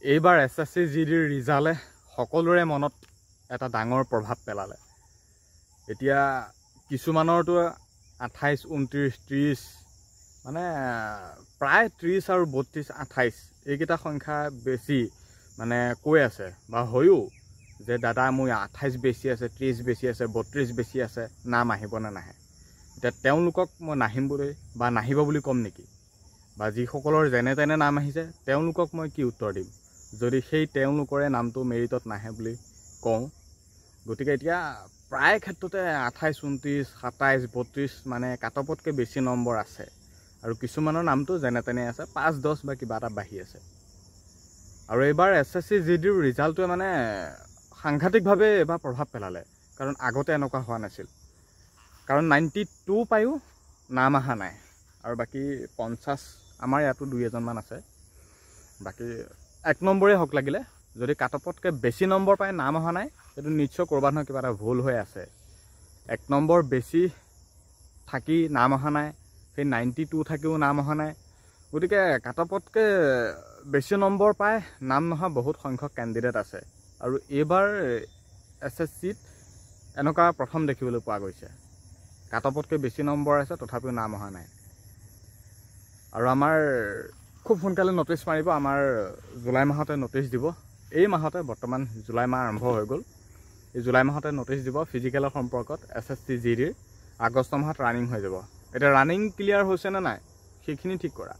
এইবাৰ SSC GDৰ ৰিজাল্টে সকলোৰে মনত এটা ডাঙৰ প্ৰভাৱ পেলালে। এতিয়া কিছুমানৰতো 28, 29, 30 মানে প্ৰায় 30 আৰু 32, 28 এইকেইটা সংখ্যা বেছি মানে কৈ আছে বা হয়ও যে দাদা মোৰ 28 বেছি আছে, 30 বেছি আছে, 32 বেছি আছে, নাম আহিব নে নাহে। এতিয়া তেওঁলোকক মই নাহিম বুলি বা নাহিব বুলি ক'ম নেকি, বা যিসকলৰ যেনে তেনে নাম আহিছে তেওঁলোকক মই কি উত্তৰ দিম যদি সেই তেওঁলোকৰে নামটো মেৰিটত নাহে বুলি কওঁ। গতিকে এতিয়া প্ৰায় ক্ষেত্ৰতে 28, 29, 27, 32 মানে কাটঅফতকৈ বেছি নম্বৰ আছে আৰু কিছুমানৰ নামটো যেনে তেনে আছে, 5, 10 বা কিবা এটা বাঢ়ি আছে। আৰু এইবাৰ SSC GDৰ ৰিজাল্টটোৱে মানে সাংঘাতিকভাৱে এবাৰ প্ৰভাৱ পেলালে, কাৰণ আগতে এনেকুৱা হোৱা নাছিল। কাৰণ 92 পায়ো নাম অহা নাই আৰু বাকী 50 আমাৰ ইয়াতো 2-এজনমান আছে। বাকী 1 নম্বৰে হওক লাগিলে, যদি কাটঅফতকৈ বেছি নম্বৰ পাই নাম অহা নাই সেইটো নিশ্চয় ক'ৰবাত নহয় কিবা এটা ভুল হৈ আছে। 1 নম্বৰ বেছি থাকি নাম অহা নাই, সেই 92 থাকিও নাম অহা নাই। গতিকে কাটঅফতকৈ বেছি নম্বৰ পাই নাম নহা বহুত সংখ্যক কেণ্ডিডেট আছে আৰু এইবাৰ SSCত এনেকুৱা প্ৰথম দেখিবলৈ পোৱা গৈছে। কাটঅফতকৈ বেছি নম্বৰ আছে তথাপিও নাম অহা নাই। আৰু আমাৰ খুব সোনকালে নটিচ মাৰিব, আমাৰ জুলাই মাহতে নটিচ দিব। এই মাহতে বৰ্তমান জুলাই মাহ আৰম্ভ হৈ গ'ল, এই জুলাই মাহতে নটিচ দিব ফিজিকেলৰ সম্পৰ্কত SSC GDৰ। আগষ্ট মাহত ৰানিং হৈ যাব। এতিয়া ৰানিং ক্লিয়াৰ হৈছে নে নাই সেইখিনি ঠিক কৰা।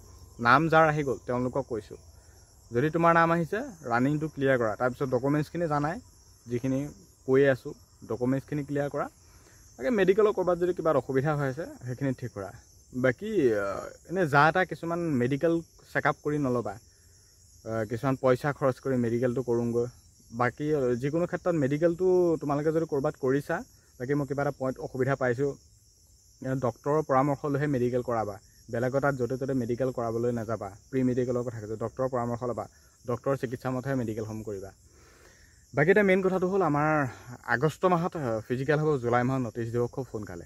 নাম যাৰ আহি গ'ল তেওঁলোকক কৈছোঁ, যদি তোমাৰ নাম আহিছে ৰানিংটো ক্লিয়াৰ কৰা। তাৰপিছত ডকুমেণ্টছখিনি জানাই, যিখিনি কৈয়ে আছোঁ ডকুমেণ্টছখিনি ক্লিয়াৰ কৰা। তাকে মেডিকেলৰ ক'ৰবাত যদি কিবা অসুবিধা হৈ আছে সেইখিনি ঠিক কৰা। বাকী এনেই যা এটা কিছুমান মেডিকেল চেকআপ কৰি নল'বা, কিছুমান পইচা খৰচ কৰি মেডিকেলটো কৰোঁগৈ। বাকী যিকোনো ক্ষেত্ৰত মেডিকেলটো তোমালোকে যদি ক'ৰবাত কৰিছা, বাকী মই কিবা এটা পইণ্ট অসুবিধা পাইছোঁ, ডক্টৰৰ পৰামৰ্শ লৈহে মেডিকেল কৰাবা। বেলেগৰ তাত য'তে ত'তে মেডিকেল কৰাবলৈ নাযাবা। প্ৰি মেডিকেলৰ কথা কৈছোঁ, ডক্টৰৰ পৰামৰ্শ ল'বা, ডক্টৰৰ চিকিৎসা মতেহে মেডিকেলসমূহ কৰিবা। বাকী এতিয়া মেইন কথাটো হ'ল আমাৰ আগষ্ট মাহত ফিজিকেল হ'ব, জুলাই মাহত নটিচ দিব খুব সোনকালে।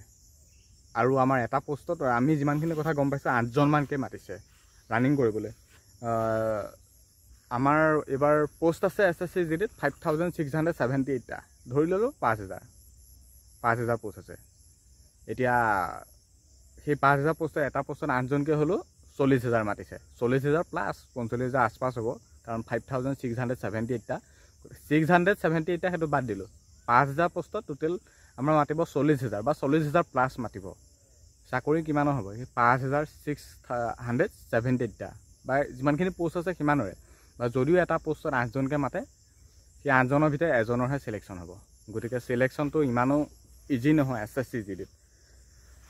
আৰু আমাৰ এটা পোষ্টত আমি যিমানখিনি কথা গম পাইছোঁ 8জনমানকৈ মাতিছে ৰানিং কৰিবলৈ। আমাৰ এইবাৰ পোষ্ট আছে SSC GDত 5678টা, ধৰি ল'লোঁ 5000 পোষ্ট আছে। এতিয়া সেই 5000 পোষ্টৰ এটা পোষ্টত 8জনকৈ হ'লেও 40,000 মাতিছে। 40,000 প্লাছ 45,000 আচপাছ হ'ব, কাৰণ 5678টা 678টা সেইটো বাদ দিলোঁ। 5000 পোষ্টত টোটেল আমাৰ মাতিব 40,000 বা 40,000 প্লাছ মাতিব। চাকৰি কিমানৰ হ'ব? সেই 5678টা বা যিমানখিনি পোষ্ট আছে সিমানৰে। বা যদিও এটা পোষ্টত 8জনকৈ মাতে, সেই 8জনৰ ভিতৰত এজনৰহে চিলেকশ্যন হ'ব। গতিকে চিলেকশ্যনটো ইমানো ইজি নহয় SSC GDত।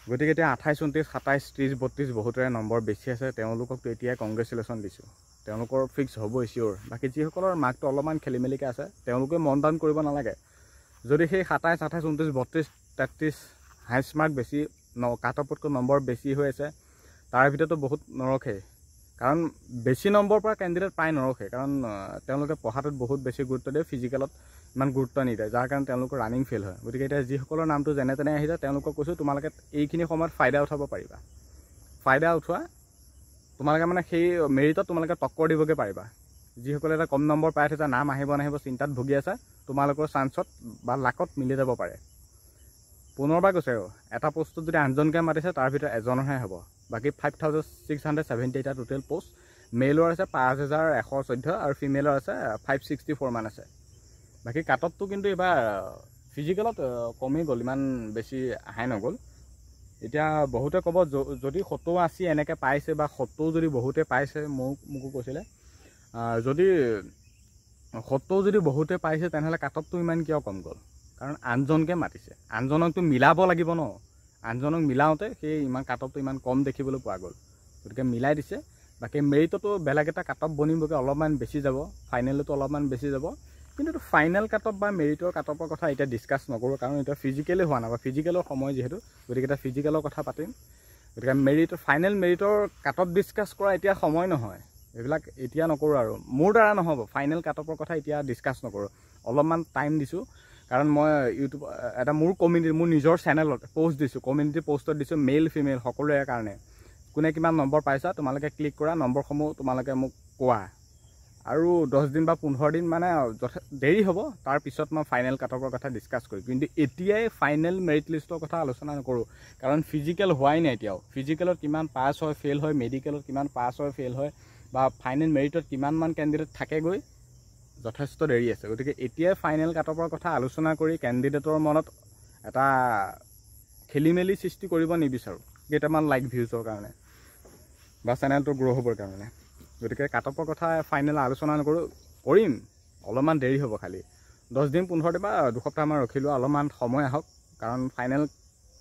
গতিকে এতিয়া 28, 29, 27, 30, 32 বহুতৰে নম্বৰ বেছি আছে, তেওঁলোককতো এতিয়াই কংগ্ৰেচুলেশ্যন দিছোঁ। তেওঁলোকৰ ফিক্স হ'বই চিয়'ৰ। বাকী যিসকলৰ মাৰ্কটো অলপমান খেলি মেলিকৈ আছে তেওঁলোকে মন ডাউন কৰিব নালাগে। যদি সেই 27, 28, 29, 32, 33 হাইষ্ট মাৰ্ক বেছি কাটঅফতকৈ নম্বৰ বেছি হৈ আছে, তাৰ ভিতৰতো বহুত নৰখে। কাৰণ বেছি নম্বৰ পৰা কেণ্ডিডেট প্ৰায় নৰখে, কাৰণ তেওঁলোকে পঢ়াটোত বহুত বেছি গুৰুত্ব দিয়ে, ফিজিকেলত ইমান গুৰুত্ব নিদিয়ে, যাৰ কাৰণে তেওঁলোকৰ ৰানিং ফেইল হয়। গতিকে এতিয়া যিসকলৰ নামটো যেনে তেনে আহিছে তেওঁলোকক কৈছোঁ তোমালোকে এইখিনি সময়ত ফাইদা উঠাব পাৰিবা। ফাইদা উঠোৱা, তোমালোকে মানে সেই মেৰিটত তোমালোকে টক্কৰ দিবগৈ পাৰিবা। যিসকলে এটা কম নম্বৰ পাই থৈছে, নাম আহিব নাহিব চিন্তাত ভুগি আছে, তোমালোকৰ চান্সত বা লাকত মিলি যাব পাৰে। পুনৰবাৰ কৈছে আৰু এটা পোষ্টত যদি 8জনকৈ মাতিছে তাৰ ভিতৰত এজনৰহে হ'ব। বাকী 5678টা টোটেল পোষ্ট। মেইলৰ আছে 5114 আৰু ফিমেলৰ আছে 564 মান আছে। বাকী কাটঅফটো কিন্তু এইবাৰ ফিজিকেলত কমি গ'ল, ইমান বেছি হাই নগ'ল। এতিয়া বহুতে ক'ব যদি 70-80 এনেকৈ পাইছে বা 70 যদি বহুতে পাইছে, মোকো কৈছিলে, যদি 70 যদি বহুতে পাইছে তেনেহ'লে কাটঅফটো ইমান কিয় কম গ'ল? কাৰণ 8জনকৈ মাতিছে, 8জনকতো মিলাব লাগিব ন। 8জনক মিলাওঁতে সেই ইমান কাটঅফটো ইমান কম দেখিবলৈ পোৱা গ'ল। গতিকে মিলাই দিছে। বাকী মেৰিটতো বেলেগ এটা কাটঅফ বনিবগৈ, অলপমান বেছি যাব, ফাইনেলতো অলপমান বেছি যাব। কিন্তু ফাইনেল কাটঅফ বা মেৰিটৰ কাটঅফৰ কথা এতিয়া ডিছকাছ নকৰোঁ, কাৰণ এতিয়া ফিজিকেলে হোৱা নাই বা ফিজিকেলৰ সময় যিহেতু, গতিকে এতিয়া ফিজিকেলৰ কথা পাতিম। গতিকে ফাইনেল মেৰিটৰ কাটঅফ ডিছকাছ কৰা এতিয়া সময় নহয়, এইবিলাক এতিয়া নকৰোঁ আৰু মোৰ দ্বাৰা নহ'ব। ফাইনেল কাটঅফৰ কথা এতিয়া ডিছকাছ নকৰোঁ, অলপমান টাইম দিছোঁ। কাৰণ মই ইউটিউব এটা মোৰ নিজৰ চেনেলত পষ্ট দিছোঁ, কমিউনিটি পষ্টত দিছোঁ, মেইল ফিমেল সকলোৰে কাৰণে। কোনে কিমান নম্বৰ পাইছা তোমালোকে ক্লিক কৰা, নম্বৰসমূহ তোমালোকে মোক কোৱা। আৰু 10 দিন বা 15 দিন মানে দেৰি হ'ব। তাৰপিছত মই ফাইনেল কাট অফৰ কথা ডিছকাছ কৰিম, কিন্তু এতিয়াই ফাইনেল মেৰিট লিষ্টৰ কথা আলোচনা নকৰোঁ, কাৰণ ফিজিকেল হোৱাই নাই এতিয়াও। ফিজিকেলত কিমান পাছ হয় ফেইল হয়, মেডিকেলত কিমান পাছ হয় ফেইল হয়, বা ফাইনেল মেৰিটত কিমানমান কেণ্ডিডেট থাকেগৈ, যথেষ্ট দেৰি আছে। গতিকে এতিয়াই ফাইনেল কাট অফৰ কথা আলোচনা কৰি কেণ্ডিডেটৰ মনত এটা খেলি মেলি সৃষ্টি কৰিব নিবিচাৰোঁ, কেইটামান লাইক ভিউজৰ কাৰণে বা চেনেলটো গ্ৰ' হ'বৰ কাৰণে। গতিকে কাট অফৰ কথা ফাইনেল আলোচনা নকৰোঁ, কৰিম, অলপমান দেৰি হ'ব। খালি 10 দিন 15 দিন বা 2 সপ্তাহমান ৰখিলোঁ, অলপমান সময় আহক, কাৰণ ফাইনেল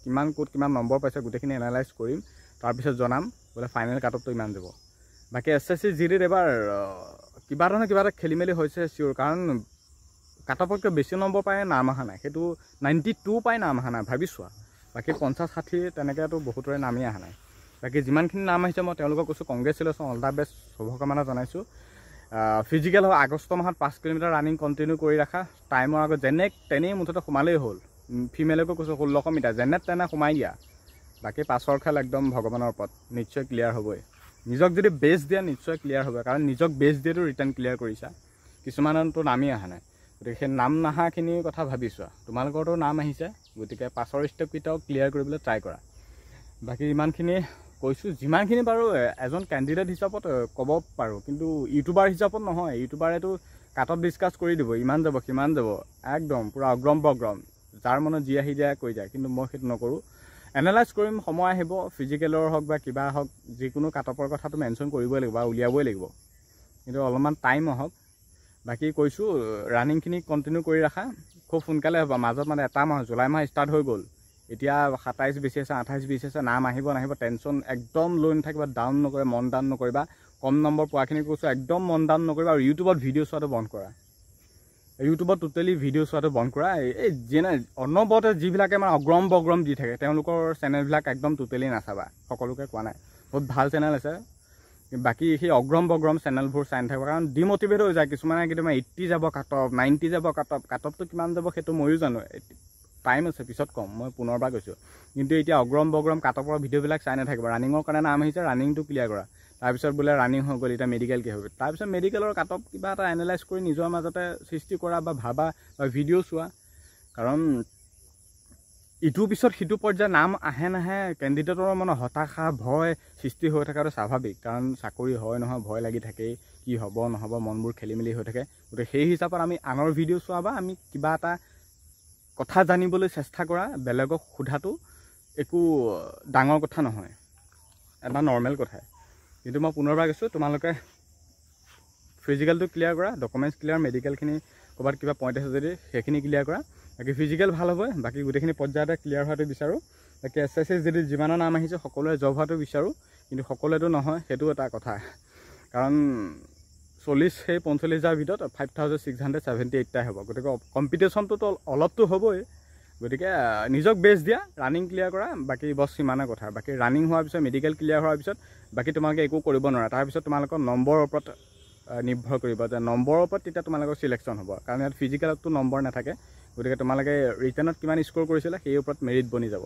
কিমান ক'ত কিমান নম্বৰ পাইছে গোটেইখিনি এনালাইজ কৰিম, তাৰপিছত জনাম বোলে ফাইনেল কাট অফটো ইমান যাব। বাকী SSC GD এবাৰ কিবা এটা নহয় কিবা এটা খেলি মেলি হৈছে চিয়'ৰ, কাৰণ কাট অফতকৈ বেছি নম্বৰ পাই নাম অহা নাই, সেইটো 92 পাই নাম অহা নাই, ভাবি চোৱা। বাকী 50-60 তেনেকৈতো বহুতৰে নামেই অহা নাই। বাকী যিমানখিনি নাম আহিছে মই তেওঁলোকক কৈছোঁ কংগ্ৰেচুলেশ্যন, অল দ্য বেষ্ট, শুভকামনা জনাইছোঁ। ফিজিকেল হয় আগষ্ট মাহত 5 কিলোমিটাৰ ৰানিং কণ্টিনিউ কৰি ৰাখা, টাইমৰ আগত যেনে তেনেই মুঠতে সোমালেই হ'ল। ফিমেলকো কৈছোঁ 1600 মিটাৰ যেনে তেনে সোমাই দিয়া। বাকী পাছৰ খেল একদম ভগৱানৰ ওপৰত, নিশ্চয় ক্লিয়াৰ হ'বই। নিজক যদি বেষ্ট দিয়া নিশ্চয় ক্লিয়াৰ হ'ব, কাৰণ নিজক বেষ্ট দিয়েতো ৰিটাৰ্ণ ক্লিয়াৰ কৰিছা। কিছুমানতো নামেই অহা নাই, গতিকে সেই নাম নাহাখিনিৰ কথা ভাবি চোৱা। তোমালোকৰতো নাম আহিছে, গতিকে পাছৰ ষ্টেপকেইটাও ক্লিয়াৰ কৰিবলৈ ট্ৰাই কৰা। বাকী ইমানখিনি কৈছোঁ, যিমানখিনি বাৰু এজন কেণ্ডিডেট হিচাপত ক'ব পাৰোঁ, কিন্তু ইউটিউবাৰ হিচাপত নহয়। ইউটিউবাৰেতো কাট অফ ডিছকাছ কৰি দিব, ইমান যাব সিমান যাব, একদম পূৰা অগ্ৰম বগ্ৰম, যাৰ মনত যি আহি যায় কৈ যায়, কিন্তু মই সেইটো নকৰোঁ। এনালাইজ কৰিম, সময় আহিব, ফিজিকেলৰ হওক বা কিবা হওক, যিকোনো কাট অফৰ কথাটো মেনশ্যন কৰিবই লাগিব বা উলিয়াবই লাগিব, কিন্তু অলপমান টাইম আহক। বাকী কৈছোঁ ৰানিংখিনি কণ্টিনিউ কৰি ৰাখা, খুব সোনকালে হ'ব। মাজত মানে এটা মাহ, জুলাই মাহ ষ্টাৰ্ট হৈ গ'ল, এতিয়া 27 বেছি আছে, 28 বেছি আছে, নাম আহিব নাহিব টেনশ্যন একদম লৈ নাথাকিবা, ডাউন নকৰিবা, মন ডাউন নকৰিবা। কম নম্বৰ পোৱাখিনি কৈছোঁ একদম মন ডাউন নকৰিবা, আৰু ইউটিউবত ভিডিঅ' চোৱাটো বন্ধ কৰা। ইউটিউবত টোটেলি ভিডিঅ' চোৱাটো বন্ধ কৰা। এই যেনে অনবৰতে যিবিলাকে মানে অগ্ৰম বগ্ৰম দি থাকে, তেওঁলোকৰ চেনেলবিলাক একদম টোটেলি নাচাবা, সকলোকে কোৱা নাই, বহুত ভাল চেনেল আছে। বাকী সেই অগ্ৰম বগ্ৰম চেনেলবোৰ চাই নাথাকিব, কাৰণ ডিমটিভেট হৈ যায়। কিছুমানে কেতিয়াবা 80 যাব কাট অফ, 90 যাব কাট অফ, কাট অফটো কিমান যাব সেইটো ময়ো জানো, টাইম আছে, পিছত ক'ম, মই পুনৰবাৰ কৈছোঁ। কিন্তু এতিয়া অগ্ৰম বগ্ৰম কাট অফৰ ভিডিঅ'বিলাক চাই নাথাকিব। ৰানিঙৰ কাৰণে নাম আহিছে, ৰানিংটো ক্লিয়াৰ কৰা। তাৰপিছত বোলে ৰানিং হৈ গ'ল, এতিয়া মেডিকেল কি হ'ব, তাৰপিছত মেডিকেলৰ কাট অফ কিবা এটা এনালাইজ কৰি নিজৰ মাজতে সৃষ্টি কৰা বা ভাবা বা ভিডিঅ' চোৱা। কাৰণ ইটোৰ পিছত সিটো পৰ্যায়ৰ নাম আহে নাহে, কেণ্ডিডেটৰ মানে হতাশা ভয় সৃষ্টি হৈ থকাটো স্বাভাৱিক, কাৰণ চাকৰি হয় নহয় ভয় লাগি থাকেই, কি হ'ব নহ'ব মনবোৰ খেলি মেলি হৈ থাকে। গতিকে সেই হিচাপত আমি আনৰ ভিডিঅ' চোৱা বা আমি কিবা এটা কথা জানিবলৈ চেষ্টা কৰা, বেলেগক সোধাটো একো ডাঙৰ কথা নহয়, এটা নৰ্মেল কথাই। কিন্তু মই পুনৰবাৰ কৈছোঁ, তোমালোকে ফিজিকেলটো ক্লিয়াৰ কৰা, ডকুমেণ্টছ ক্লিয়াৰ, মেডিকেলখিনি ক'ৰবাত কিবা পইণ্ট আছে যদি সেইখিনি ক্লিয়াৰ কৰা। বাকী ফিজিকেল ভাল হ'বই, বাকী গোটেইখিনি পৰ্যায়তে ক্লিয়াৰ হোৱাটো বিচাৰোঁ। বাকী SSC যদি যিমানৰ নাম আহিছে সকলোৱে জব হোৱাটো বিচাৰোঁ, কিন্তু সকলোৱেতো নহয়, সেইটো এটা কথা। কাৰণ 40-45 ভিতৰত 5678টাই হ'ব, গতিকে কম্পিটিশ্যনটোতো অলপতো হ'বই। গতিকে নিজক বেষ্ট দিয়া, ৰানিং ক্লিয়াৰ কৰা, বাকী বছ সিমানে কথা। বাকী ৰানিং হোৱাৰ পিছত মেডিকেল ক্লিয়াৰ হোৱাৰ পিছত বাকী তোমালোকে একো কৰিব নোৱাৰা, তাৰপিছত তোমালোকৰ নম্বৰৰ ওপৰত নিৰ্ভৰ কৰিব, যে নম্বৰৰ ওপৰত তেতিয়া তোমালোকৰ চিলেকশ্যন হ'ব। কাৰণ ইয়াত ফিজিকেলততো নম্বৰ নাথাকে, গতিকে তোমালোকে ৰিটাৰ্ণত কিমান স্ক'ৰ কৰিছিলা সেই ওপৰত মেৰিট বনি যাব।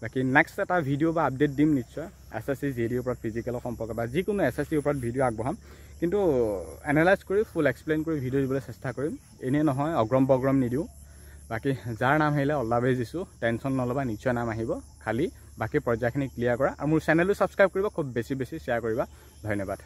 বাকী নেক্সট এটা ভিডিঅ' বা আপডেট দিম নিশ্চয়, SSC GDৰ ওপৰত ফিজিকেলৰ সম্পৰ্কে বা যিকোনো SSCৰ ওপৰত ভিডিঅ' আগবঢ়াম, কিন্তু এনালাইজ কৰি ফুল এক্সপ্লেইন কৰি ভিডিঅ' দিবলৈ চেষ্টা কৰিম, এনেই নহয় অগ্ৰম বগ্ৰম নিদিওঁ। বাকী যাৰ নাম আহিলে অল দ্য বেষ্ট দিছোঁ, টেনশ্যন নল'বা, নিশ্চয় নাম আহিব। খালি বাকী পৰ্যায়খিনি ক্লিয়াৰ কৰা, আৰু মোৰ চেনেলটো ছাবস্ক্ৰাইব কৰিব, খুব বেছি শ্বেয়াৰ কৰিবা। ধন্যবাদ।